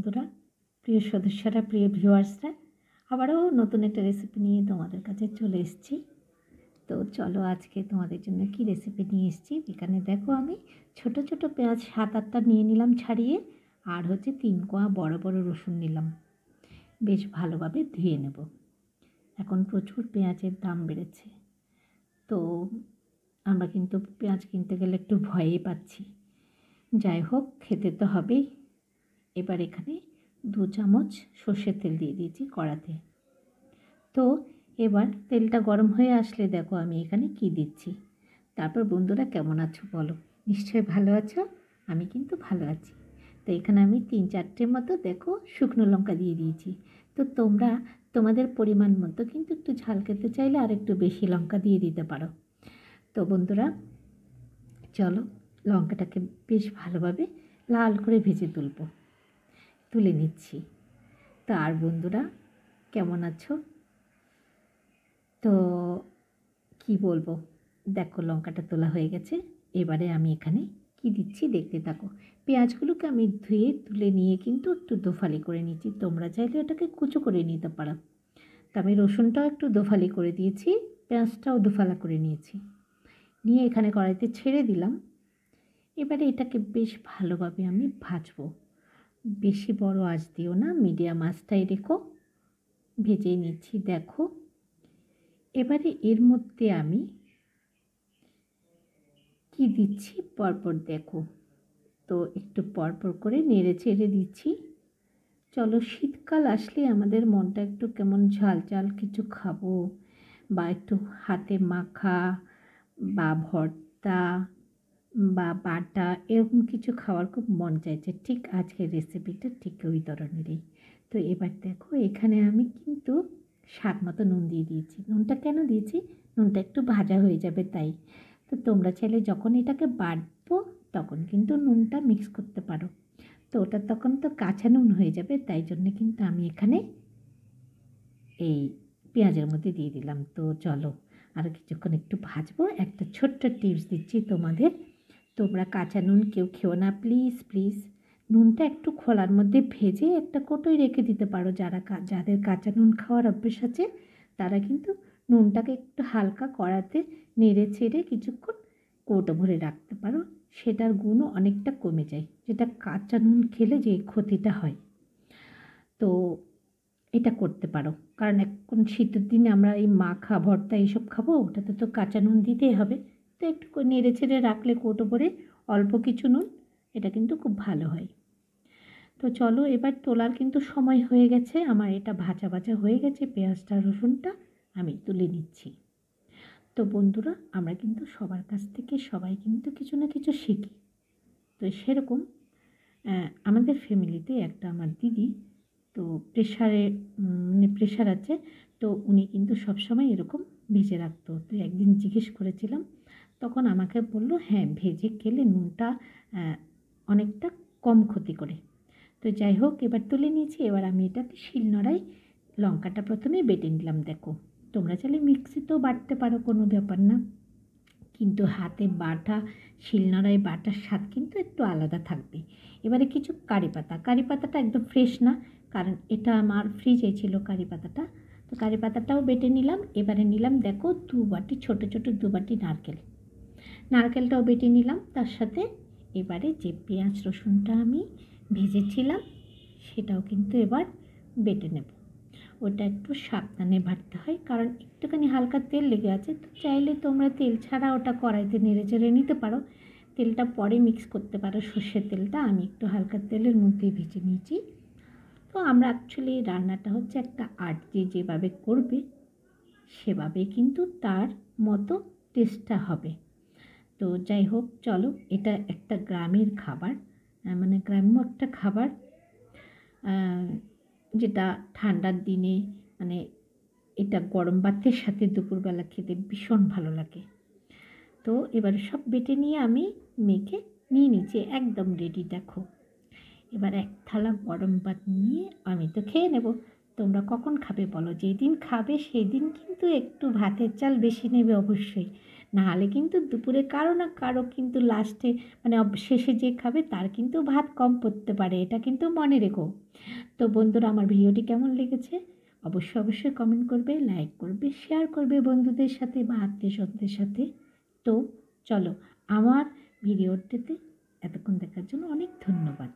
বন্ধুরা, প্রিয় সদস্যরা, প্রিয় ভিউয়ার্সরা, আবারও নতুন একটা রেসিপি নিয়ে তোমাদের কাছে চলে এসেছি। তো চলো আজকে তোমাদের জন্য কি রেসিপি নিয়ে এসেছি। এখানে দেখো আমি ছোট ছোট পেঁয়াজ 7-8টা নিয়ে নিলাম ছাড়িয়ে, আর 3 কোয়া বড় বড় রসুন নিলাম, বেশ ভালোভাবে ধুয়ে নেব। এখন প্রচুর পেঁয়াজের দাম বেড়েছে, তো আমরা কিন্তু পেঁয়াজ কিনতে গেলে একটু ভয়ই পাচ্ছি। যাই হোক, খেতে তো হবেই। এবার এখানে 2 চামচ সর্ষের তেল দিয়ে দিয়েছি কড়াতে। তো এবার তেলটা গরম হয়ে আসলে দেখো আমি এখানে কি দিচ্ছি। তারপর বন্ধুরা, কেমন আছো বলো? নিশ্চয়ই ভালো আছো। আমি কিন্তু ভালো আছি। তো এখানে আমি 3-4টে মতো দেখো শুকনো লঙ্কা দিয়ে দিয়েছি। তো তোমরা তোমাদের পরিমাণ মতো কিন্তু একটু ঝাল খেতে চাইলে আর একটু বেশি লঙ্কা দিয়ে দিতে পারো। তো বন্ধুরা চলো লঙ্কাটাকে বেশ ভালোভাবে লাল করে ভেজে তুলে নিচ্ছি। তো আর বন্ধুরা কেমন আছো? তো কি বলবো, দেখো লঙ্কাটা তোলা হয়ে গেছে। এবারে আমি এখানে কি দিচ্ছি দেখতে থাকো। পেঁয়াজগুলোকে আমি ধুয়ে তুলে নিয়ে কিন্তু একটু দোফালি করে নিচ্ছি। তোমরা চাইলে এটাকে কুচো করে নিতে পারো। তো আমি রসুনটাও একটু দোফালি করে দিয়েছি, পেঁয়াজটাও দোফালা করে নিয়েছি। নিয়ে এখানে কড়াইতে ছেড়ে দিলাম। এবারে এটাকে বেশ ভালোভাবে আমি ভাজবো। বেশি বড় আঁচ দিও না, মিডিয়াম আঁচটাই রেখো, ভেজে নিচ্ছি দেখো। এবারে এর মধ্যে আমি কি দিচ্ছি পরপর দেখো। তো একটু পরপর করে নেড়ে চেড়ে দিচ্ছি। চলো, শীতকাল আসলে আমাদের মনটা একটু কেমন ঝাল ঝাল কিছু খাবো, বা একটু হাতে মাখা বা ভর্তা বা বাটা এরকম কিছু খাওয়ার খুব মন চাইছে। ঠিক আজকের রেসিপিটা ঠিক ওই ধরনেরই। তো এবার দেখো এখানে আমি কিন্তু স্বাদ মতো নুন দিয়ে দিয়েছি। নুনটা কেন দিয়েছি? নুনটা একটু ভাজা হয়ে যাবে তাই। তো তোমরা চাইলে যখন এটাকে বাটবো তখন কিন্তু নুনটা মিক্স করতে পারো। তো ওটা তখন তো কাঁচা নুন হয়ে যাবে, তাই জন্যে কিন্তু আমি এখানে এই পেঁয়াজের মধ্যে দিয়ে দিলাম। তো চলো আরও কিছুক্ষণ একটু ভাজবো। একটা ছোট্ট টিপস দিচ্ছি তোমাদের, তোমরা কাঁচা নুন কেউ খেও না প্লিজ প্লিজ। নুনটা একটু খোলার মধ্যে ভেজে একটা কৌটোয় রেখে দিতে পারো। যাদের কাঁচা নুন খাওয়ার অভ্যেস আছে তারা কিন্তু নুনটাকে একটু হালকা কড়াতে নেড়ে ছেড়ে কিছুক্ষণ কৌটো ভরে রাখতে পারো। সেটার গুণও অনেকটা কমে যায়, যেটা কাঁচা নুন খেলে যে ক্ষতিটা হয়। তো এটা করতে পারো, কারণ এখন শীতের দিনে আমরা এই মাখা ভর্তা এইসব খাবো, ওটাতে তো কাঁচা নুন দিতেই হবে। তো একটু নেড়ে ছেড়ে রাখলে কৌটো ভরে অল্প কিছু নুন, এটা কিন্তু খুব ভালো হয়। তো চলো এবার তোলার কিন্তু সময় হয়ে গেছে। আমার এটা ভাজা ভাজা হয়ে গেছে, পেঁয়াজটা রসুনটা আমি তুলে নিচ্ছি। তো বন্ধুরা, আমরা কিন্তু সবার কাছ থেকে সবাই কিন্তু কিছু না কিছু শিখি। তো সেরকম আমাদের ফ্যামিলিতে একটা আমার দিদি, তো প্রেশার আছে। তো উনি কিন্তু সবসময় এরকম ভেজে রাখতো। তো একদিন জিজ্ঞেস করেছিলাম, তখন আমাকে বললো হ্যাঁ, ভেজে খেলে নুনটা অনেকটা কম ক্ষতি করে। তো যাই হোক, এবার তুলে নিয়েছি। এবার আমি এটাকে শিলনোড়ায় লঙ্কাটা প্রথমে বেটে নিলাম দেখো। তোমরা চাইলে মিক্সিতেও বাটতে পারো, কোনো ব্যাপার না। কিন্তু হাতে বাটা, শিলনোড়ায় বাটার স্বাদ কিন্তু একটু আলাদা থাকবে। এবারে কিছু কারি পাতাটা একদম ফ্রেশ না, কারণ এটা আমার ফ্রিজে ছিল কারি পাতাটা। তো কারি পাতাটাও বেটে নিলাম। এবারে নিলাম দেখো 2 বাটি, ছোটো ছোটো 2 বাটি নারকেলটাও বেটে নিলাম তার সাথে। এবারে যে পেঁয়াজ রসুনটা আমি ভেজেছিলাম সেটাও কিন্তু এবার বেটে নেব। ওটা একটু সাবধানে বাটতে হয়, কারণ একটুখানি হালকা তেল লেগে আছে। তো চাইলে তোমরা তেল ছাড়া ওটা কড়াইতে নেড়ে চেড়ে নিতে পারো, তেলটা পরে মিক্স করতে পারো সর্ষের তেলটা। আমি একটু হালকা তেলের মধ্যেই ভেজে নিয়েছি। তো আমরা অ্যাকচুয়ালি রান্নাটা হচ্ছে একটা আর্ট, যেভাবে করবে সেভাবে কিন্তু তার মতো টেস্টটা হবে। তো যাই হোক, চলো, এটা একটা গ্রামের খাবার, মানে গ্রাম্য একটা খাবার, যেটা ঠান্ডার দিনে মানে এটা গরম ভাতের সাথে দুপুরবেলা খেতে ভীষণ ভালো লাগে। তো এবার সব বেটে নিয়ে আমি মেখে নিয়ে নিচে একদম রেডি দেখো। এবার এক থালা গরম ভাত নিয়ে আমি তো খেয়ে নেব। তোমরা কখন খাবে বলো? যেই দিন খাবে সেই দিন কিন্তু একটু ভাতের চাল বেশি নেবে অবশ্যই, নাহলে কিন্তু দুপুরে কারো না কারো কিন্তু লাস্টে মানে শেষে যে খাবে তার কিন্তু ভাত কম পড়তে পারে, এটা কিন্তু মনে রেখো। তো বন্ধুরা, আমার ভিডিওটি কেমন লেগেছে অবশ্যই কমেন্ট করবে, লাইক করবে, শেয়ার করবে বন্ধুদের সাথে বা আত্মীয়স্বজনদের সাথে। তো চলো, আমার ভিডিওটিতে এতক্ষণ দেখার জন্য অনেক ধন্যবাদ।